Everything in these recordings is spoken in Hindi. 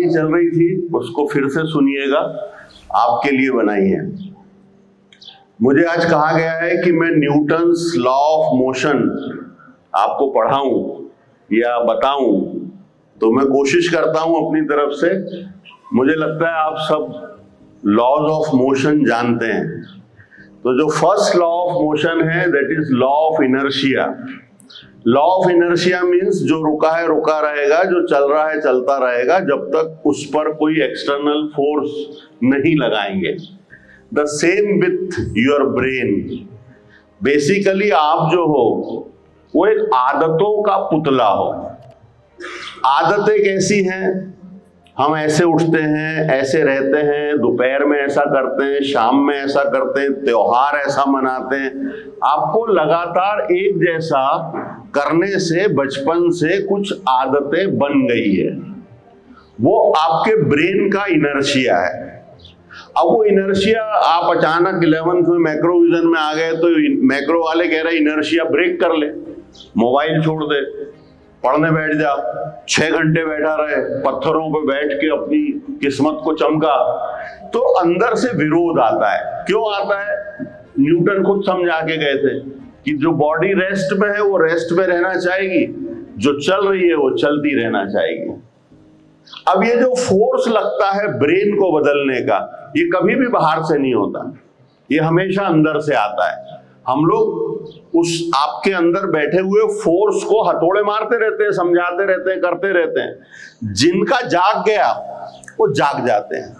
ही चल रही थी उसको फिर से सुनिएगा, आपके लिए बनाई है। मुझे आज कहा गया है कि मैं न्यूटन्स लॉ ऑफ मोशन आपको पढ़ाऊं या बताऊं, तो मैं कोशिश करता हूं अपनी तरफ से। मुझे लगता है आप सब लॉज ऑफ मोशन जानते हैं। तो जो फर्स्ट लॉ ऑफ मोशन है that is law of inertia. Law of inertia means जो रुका है रुका रहेगा, जो चल रहा है चलता रहेगा जब तक उस पर कोई एक्सटर्नल फोर्स नहीं लगाएंगे। The same with your brain. Basically आप जो हो वो एक आदतों का पुतला हो। आदतें कैसी हैं? हम ऐसे उठते हैं, ऐसे रहते हैं, दोपहर में ऐसा करते हैं, शाम में ऐसा करते हैं, त्योहार ऐसा मनाते हैं। आपको लगातार एक जैसा करने से बचपन से कुछ आदतें बन गई है। वो आपके ब्रेन का इनर्शिया है। अब वो इनर्शिया आप अचानक 11th में मैक्रोविजन में आ गए तो मैक्रो वाले कह रहे इनर्शिया ब्रेक कर ले, मोबाइल छोड़ दे, पढ़ने बैठ जा। 6 घंटे बैठा रहे, पत्थरों पे बैठ के अपनी किस्मत को चमका, तो अंदर से विरोध आता है। क्यों आता है? न्यूटन खुद समझा के गए थे कि जो बॉडी रेस्ट में है वो रेस्ट में रहना चाहेगी, जो चल रही है वो चलती रहना चाहेगी। अब ये जो फोर्स लगता है ब्रेन को बदलने का, ये कभी भी बाहर से नहीं होता, ये हमेशा अंदर से आता है। हम लोग उस आपके अंदर बैठे हुए फोर्स को हथौड़े मारते रहते हैं, समझाते रहते हैं, करते रहते हैं। जिनका जाग गया वो जाग जाते हैं,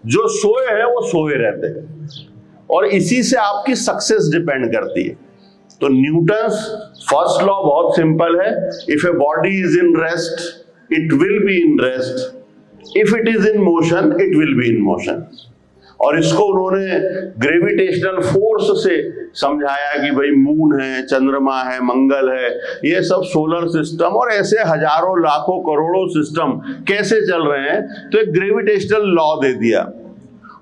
जो सोए हैं वो सोए रहते हैं, और इसी से आपकी सक्सेस डिपेंड करती है। तो न्यूटन्स फर्स्ट लॉ बहुत सिंपल है। If a body is in rest it will be in rest, if it is in motion it will be in motion. और इसको उन्होंने ग्रेविटेशनल फोर्स से समझाया कि भाई मून है, चंद्रमा है, मंगल है, ये सब सोलर सिस्टम और ऐसे हजारों लाखों करोड़ों सिस्टम कैसे चल रहे हैं। तो एक ग्रेविटेशनल लॉ दे दिया।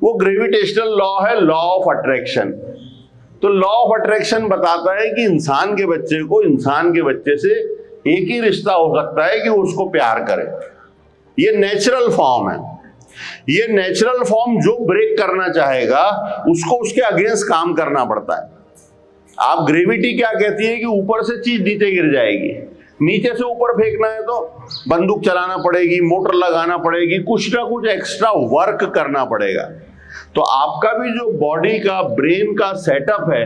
वो ग्रेविटेशनल लॉ है लॉ ऑफ अट्रैक्शन। तो लॉ ऑफ अट्रैक्शन बताता है कि इंसान के बच्चे को इंसान के बच्चे से एक ही रिश्ता हो सकता है कि उसको प्यार करे। ये नेचुरल फॉर्म है। ये नेचुरल फॉर्म जो ब्रेक करना चाहेगा उसको उसके अगेंस्ट काम करना पड़ता है। आप ग्रेविटी क्या कहती है कि ऊपर से चीज नीचे गिर जाएगी, नीचे से ऊपर फेंकना है तो बंदूक चलाना पड़ेगी, मोटर लगाना पड़ेगी, कुछ ना कुछ एक्स्ट्रा वर्क करना पड़ेगा। तो आपका भी जो बॉडी का ब्रेन का सेटअप है,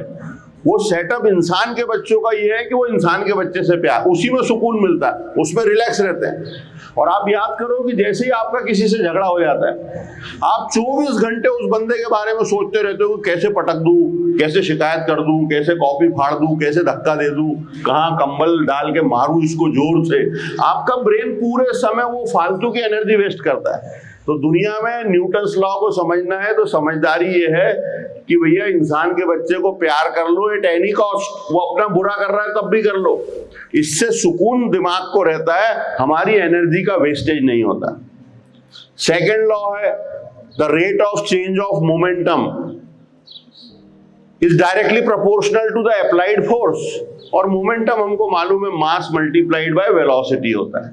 वो सेटअप इंसान के बच्चों का ये है कि वो इंसान के बच्चे से प्यार, उसी में सुकून मिलता है, उसमें रिलैक्स रहते हैं। और आप याद करो कि जैसे ही आपका किसी से झगड़ा हो जाता है, आप 24 घंटे उस बंदे के बारे में सोचते रहते हो कि कैसे पटक दूं, कैसे शिकायत कर दूं, कैसे कॉपी फाड़ दूं, कैसे धक्का दे दूं, कहां कंबल डाल के मारूं इसको जोर से। आपका ब्रेन पूरे समय वो फालतू की एनर्जी वेस्ट करता है। तो दुनिया में न्यूटन्स लॉ को समझना है तो समझदारी ये है कि भैया इंसान के बच्चे को प्यार कर लो एट एनी कॉस्ट। वो अपना बुरा कर रहा है तब भी कर लो, इससे सुकून दिमाग को रहता है, हमारी एनर्जी का वेस्टेज नहीं होता। सेकेंड लॉ है the rate of change of momentum is directly proportional to the applied force. और मोमेंटम हमको मालूम है मास मल्टीप्लाइड बाय वेलोसिटी होता है।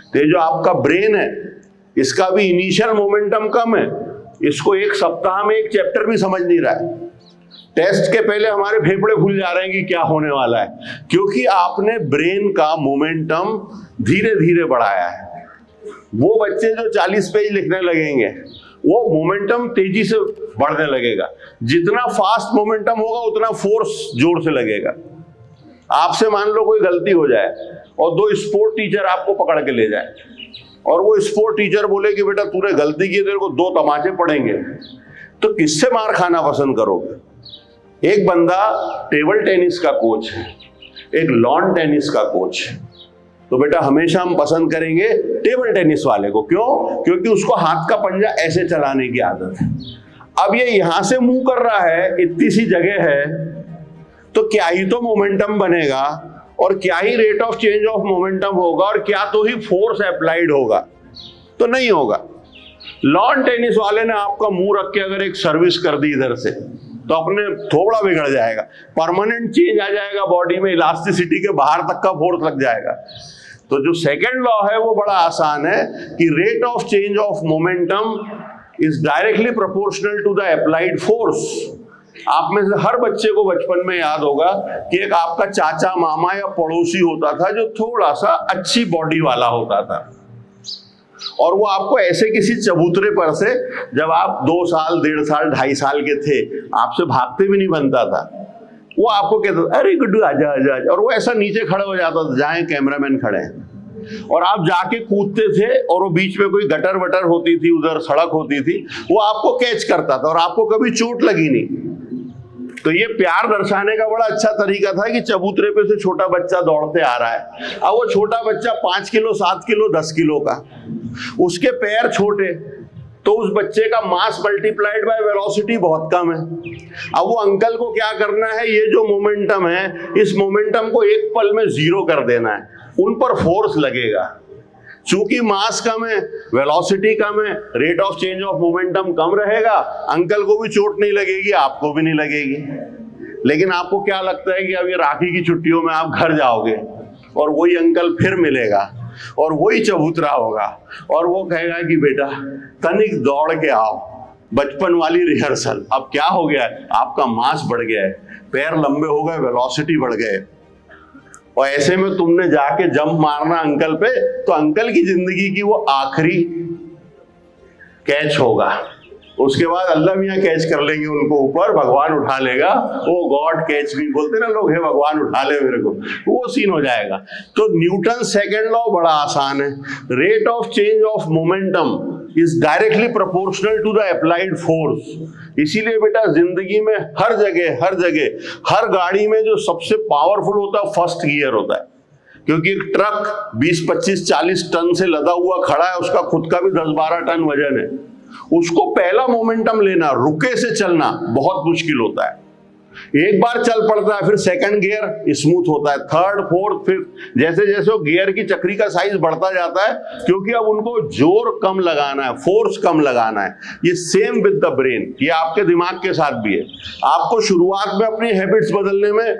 तो जो आपका ब्रेन है इसका भी इनिशियल मोमेंटम कम है, इसको एक सप्ताह में एक चैप्टर भी समझ नहीं रहा है। टेस्ट के पहले हमारे फेफड़े फूल जा रहे हैं कि क्या होने वाला है, क्योंकि आपने ब्रेन का मोमेंटम धीरे धीरे बढ़ाया है। वो बच्चे जो 40 पेज लिखने लगेंगे वो मोमेंटम तेजी से बढ़ने लगेगा। जितना फास्ट मोमेंटम होगा उतना फोर्स जोर से लगेगा। आपसे मान लो कोई गलती हो जाए और 2 स्पोर्ट टीचर आपको पकड़ के ले जाए और वो स्पोर्ट टीचर बोले कि बेटा तूने गलती की, तेरे को 2 तमाचे पड़ेंगे, तो किससे मार खाना पसंद करोगे? एक बंदा टेबल टेनिस का कोच है, एक लॉन टेनिस का कोच है, तो बेटा हमेशा हम पसंद करेंगे टेबल टेनिस वाले को। क्यों? क्योंकि उसको हाथ का पंजा ऐसे चलाने की आदत है। अब ये यहां से मूव कर रहा है, इतनी सी जगह है, तो क्या ही तो मोमेंटम बनेगा और क्या ही rate of change of momentum होगा और क्या तो ही फोर्स अप्लाइड होगा, तो नहीं होगा। लॉन टेनिस वाले ने आपका मुंह रख के अगर एक सर्विस कर दी इधर से तो अपने थोड़ा बिगड़ जाएगा, परमानेंट चेंज आ जाएगा बॉडी में, इलास्टिसिटी के बाहर तक का फोर्स लग जाएगा। तो जो सेकेंड लॉ है वो बड़ा आसान है कि rate of change of momentum is directly proportional to the applied force. आप में से हर बच्चे को बचपन में याद होगा कि एक आपका चाचा, मामा या पड़ोसी होता था जो थोड़ा सा अच्छी बॉडी वाला होता था, और वो आपको ऐसे किसी चबूतरे पर से, जब आप 2 साल, 1.5 साल, 2.5 साल के थे, आपसे भागते भी नहीं बनता था, वो आपको कहता था अरे गुड्डू आजा आजा आजा, और वो ऐसा नीचे खड़ा हो जाता था जहां कैमरामैन खड़े हैं, और आप जाके कूदते थे, और वो बीच में कोई गटर वटर होती थी, उधर सड़क होती थी, वो आपको कैच करता था और आपको कभी चोट लगी नहीं। तो ये प्यार दर्शाने का बड़ा अच्छा तरीका था कि चबूतरे पे से छोटा बच्चा दौड़ते आ रहा है, अब वो छोटा बच्चा 5 किलो, 7 किलो, 10 किलो का, उसके पैर छोटे, तो उस बच्चे का मास मल्टीप्लाइड बाय वेलोसिटी बहुत कम है। अब वो अंकल को क्या करना है, ये जो मोमेंटम है, इस मोमेंटम को एक पल में 0 कर देना है, उन पर फोर्स लगेगा। चूंकि मास कम है, वेलोसिटी कम है, rate of change of momentum कम रहेगा, अंकल को भी चोट नहीं लगेगी, आपको भी नहीं लगेगी। लेकिन आपको क्या लगता है कि अब ये राखी की छुट्टियों में आप घर जाओगे और वही अंकल फिर मिलेगा और वही चबूतरा होगा और वो कहेगा कि बेटा तनिक दौड़ के आओ, बचपन वाली रिहर्सल। अब क्या हो गया है, आपका मास बढ़ गया है, पैर लंबे हो गए, वेलोसिटी बढ़ गए, और ऐसे में तुमने जाके जंप मारना अंकल पे, तो अंकल की जिंदगी की वो आखिरी कैच होगा। उसके बाद अल्लाह मियाँ कैच कर लेंगे उनको ऊपर, भगवान उठा लेगा, ओ गॉड कैच मी बोलते ना लोग, हे भगवान उठा ले मेरे को, वो सीन हो जाएगा। तो न्यूटन सेकेंड लॉ बड़ा आसान है, rate of change of momentum is directly proportional to the applied force. इसीलिए बेटा जिंदगी में हर जगह हर गाड़ी में जो सबसे पावरफुल होता है फर्स्ट गियर होता है, क्योंकि एक ट्रक 20, 25, 40 टन से लदा हुआ खड़ा है, उसका खुद का भी 10, 12 टन वजन है, उसको पहला मोमेंटम लेना, रुके से चलना बहुत मुश्किल होता है। एक बार चल पड़ता है, फिर सेकंड गियर स्मूथ होता है, थर्ड, फोर्थ, फिफ्थ, जैसे जैसे वो गियर की चक्री का साइज बढ़ता जाता है, क्योंकि अब उनको जोर कम लगाना है, फोर्स कम लगाना है। ये सेम विद द ब्रेन, ये आपके दिमाग के साथ भी है। आपको शुरुआत में अपनी हैबिट्स बदलने में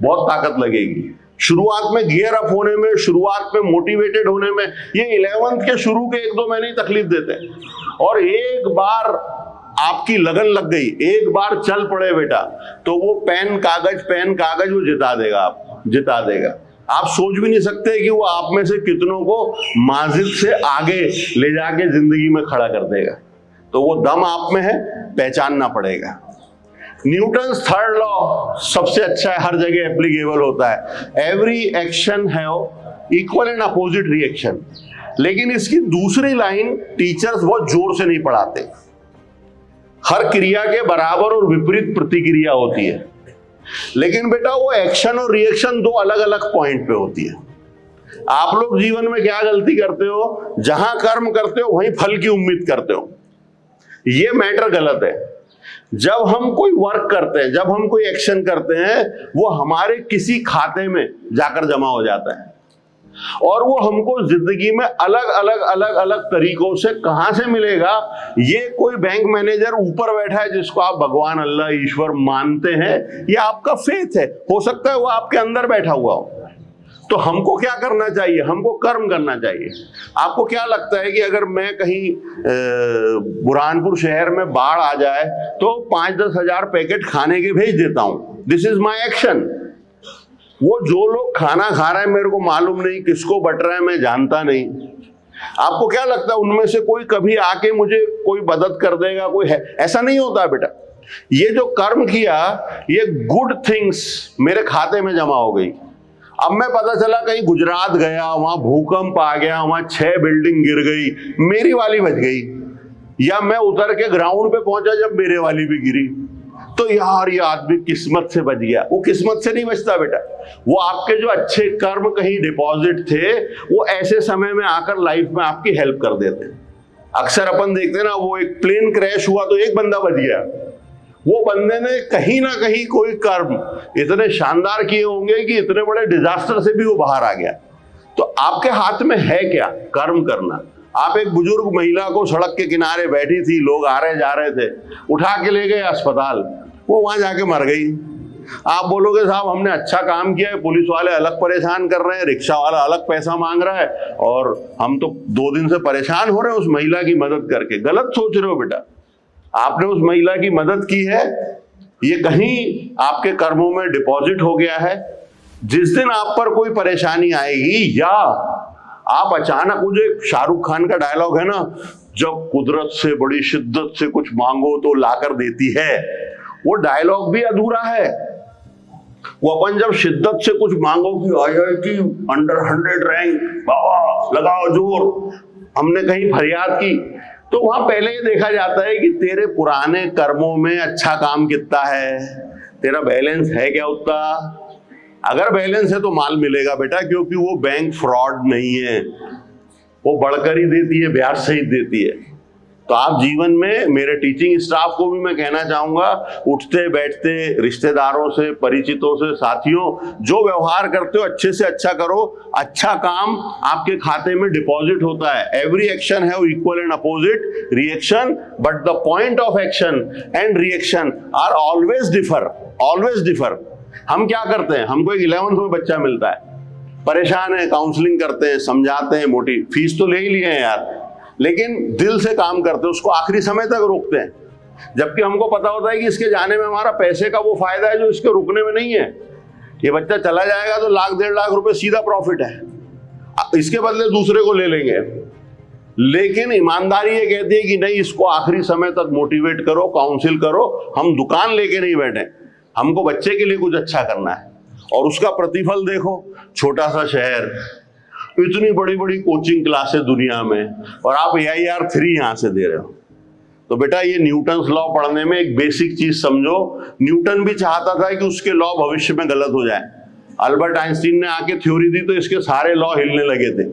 बहुत ताकत लगेगी, शुरुआत में गियर अप होने में, शुरुआत में मोटिवेटेड होने में। ये 11th के शुरू के 1-2 महीने ही तकलीफ देते हैं, और एक बार आपकी लगन लग गई, एक बार चल पड़े बेटा, तो वो पेन कागज वो जिता देगा, आप जिता देगा। आप सोच भी नहीं सकते कि वो आप में से कितनों को माजिद से आगे ले जाके जिंदगी में खड़ा कर देगा। तो वो दम आप में है, पहचानना पड़ेगा। न्यूटन थर्ड लॉ सबसे अच्छा है, हर जगह एप्लीकेबल होता है, every action have equal and opposite reaction. लेकिन इसकी दूसरी लाइन टीचर्स बहुत जोर से नहीं पढ़ाते। हर क्रिया के बराबर और विपरीत प्रतिक्रिया होती है, लेकिन बेटा वो एक्शन और रिएक्शन 2 अलग अलग पॉइंट पे होती है। आप लोग जीवन में क्या गलती करते हो, जहां कर्म करते हो वहीं फल की उम्मीद करते हो। ये मैटर गलत है। जब हम कोई वर्क करते हैं, जब हम कोई एक्शन करते हैं, वो हमारे किसी खाते में जाकर जमा हो जाता है, और वो हमको जिंदगी में अलग अलग तरीकों से कहां से मिलेगा। ये कोई बैंक मैनेजर ऊपर बैठा है जिसको आप भगवान, अल्लाह, ईश्वर मानते हैं, ये आपका फेथ है, हो सकता है वो आपके अंदर बैठा हुआ हो। तो हमको क्या करना चाहिए, हमको कर्म करना चाहिए। आपको क्या लगता है कि अगर मैं कहीं बुरहानपुर शहर में बाढ़ आ जाए तो 5-10 हजार पैकेट खाने के भेज देता हूं, दिस इज माई एक्शन। वो जो लोग खाना खा रहे हैं मेरे को मालूम नहीं, किसको बट रहा है मैं जानता नहीं। आपको क्या लगता है उनमें से कोई कभी आके मुझे कोई मदद कर देगा, कोई है? ऐसा नहीं होता बेटा। ये जो कर्म किया, ये गुड थिंग्स मेरे खाते में जमा हो गई। अब मैं पता चला कहीं गुजरात गया, वहां भूकंप आ गया, वहां 6 बिल्डिंग गिर गई, मेरी वाली बच गई, या मैं उतर के ग्राउंड पे पहुंचा जब मेरे वाली भी गिरी, तो यार ये आदमी किस्मत से बच गया। वो किस्मत से नहीं बचता बेटा, वो आपके जो अच्छे कर्म कहीं डिपॉजिट थे, वो ऐसे समय में आकर लाइफ में आपकी हेल्प कर देते हैं। अक्सर अपन देखते ना, वो एक प्लेन क्रैश हुआ तो एक बंदा बच गया, वो बंदे ने कहीं ना कहीं कोई कर्म इतने शानदार किए होंगे कि इतने बड़े डिजास्टर से भी वो बाहर आ गया। तो आपके हाथ में है क्या, कर्म करना। आप एक बुजुर्ग महिला को सड़क के किनारे बैठी थी, लोग आ रहे जा रहे थे, उठा के ले गए अस्पताल, वो वहां जाके मर गई। आप बोलोगे साहब हमने अच्छा काम किया है, पुलिस वाले अलग परेशान कर रहे हैं, रिक्शा वाला अलग पैसा मांग रहा है और हम तो 2 दिन से परेशान हो रहे हैं उस महिला की मदद करके। गलत सोच रहे हो बेटा। आपने उस महिला की मदद की है, ये कहीं आपके कर्मों में डिपॉजिट हो गया है। जिस दिन आप पर कोई परेशानी आएगी या आप अचानक, वो जो एक शाहरुख खान का डायलॉग है ना, जब कुदरत से बड़ी शिद्दत से कुछ मांगो तो लाकर देती है, वो डायलॉग भी अधूरा है। वो अपन जब शिद्दत से कुछ मांगो कि IIT अंडर 100 रैंक, बाबा लगाओ जोर, हमने कहीं फरियाद की, तो वहां पहले ये देखा जाता है कि तेरे पुराने कर्मों में अच्छा काम कितना है, तेरा बैलेंस है क्या उतना। अगर बैलेंस है तो माल मिलेगा बेटा, क्योंकि वो बैंक फ्रॉड नहीं है, वो बढ़कर ही देती है, ब्याज सहित देती है। तो आप जीवन में, मेरे टीचिंग स्टाफ को भी मैं कहना चाहूंगा, उठते बैठते रिश्तेदारों से, परिचितों से, साथियों, जो व्यवहार करते हो अच्छे से अच्छा करो। अच्छा काम आपके खाते में डिपॉजिट होता है। Every action have equal and opposite reaction, but the point of action and reaction are always differ. हम क्या करते हैं, हमको एक 11th में बच्चा मिलता है, परेशान है, काउंसलिंग करते हैं, समझाते हैं, मोटी फीस तो ले ही लिए हैं यार, लेकिन दिल से काम करते हैं, उसको आखिरी समय तक रोकते हैं, जबकि हमको पता होता है कि इसके जाने में हमारा पैसे का वो फायदा है जो इसके रुकने में नहीं है। ये बच्चा चला जाएगा तो 1 लाख 1.5 लाख रुपए सीधा प्रॉफिट है, इसके बदले दूसरे को ले लेंगे। लेकिन ईमानदारी ये कहती है कि नहीं, इसको आखिरी समय तक मोटिवेट करो, काउंसिल करो। हम दुकान लेके नहीं बैठे, हमको बच्चे के लिए कुछ अच्छा करना है और उसका प्रतिफल देखो। छोटा सा शहर, इतनी बड़ी बड़ी कोचिंग क्लासेस दुनिया में, और आप AIR 3 यहां से दे रहे हो। तो बेटा ये न्यूटन्स लॉ पढ़ने में एक बेसिक चीज समझो। न्यूटन भी चाहता था कि उसके लॉ भविष्य में गलत हो जाए। अल्बर्ट आइंस्टीन ने आके थ्योरी दी तो इसके सारे लॉ हिलने लगे थे।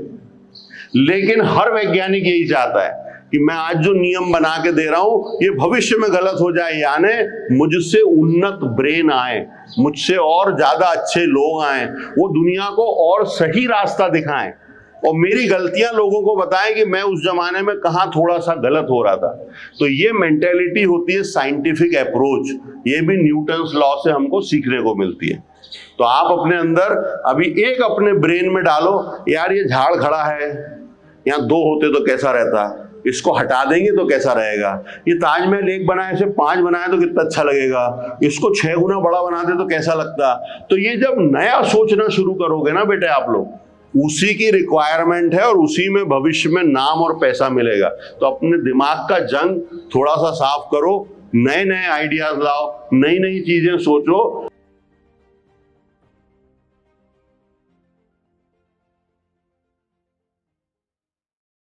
लेकिन हर वैज्ञानिक यही चाहता है कि मैं आज जो नियम बना के दे रहा हूं ये भविष्य में गलत हो जाए, यानी मुझसे उन्नत ब्रेन आए, मुझसे और ज्यादा अच्छे लोग आए, वो दुनिया को और सही रास्ता दिखाएं और मेरी गलतियां लोगों को बताएं कि मैं उस जमाने में कहां थोड़ा सा गलत हो रहा था। तो ये मेंटेलिटी होती है साइंटिफिक अप्रोच, ये भी न्यूटन्स लॉ से हमको सीखने को मिलती है। तो आप अपने अंदर अभी एक अपने ब्रेन में डालो, यार ये झाड़ खड़ा है, यहाँ 2 होते तो कैसा रहता, इसको हटा देंगे तो कैसा रहेगा, ये ताजमहल 1 बनाए से 5 बनाए तो कितना अच्छा लगेगा, इसको 6 गुना बड़ा बना दे तो कैसा लगता। तो ये जब नया सोचना शुरू करोगे ना बेटे आप लोग, उसी की रिक्वायरमेंट है और उसी में भविष्य में नाम और पैसा मिलेगा। तो अपने दिमाग का जंग थोड़ा सा साफ करो, नए नए आइडियाज लाओ, नई नई चीजें सोचो।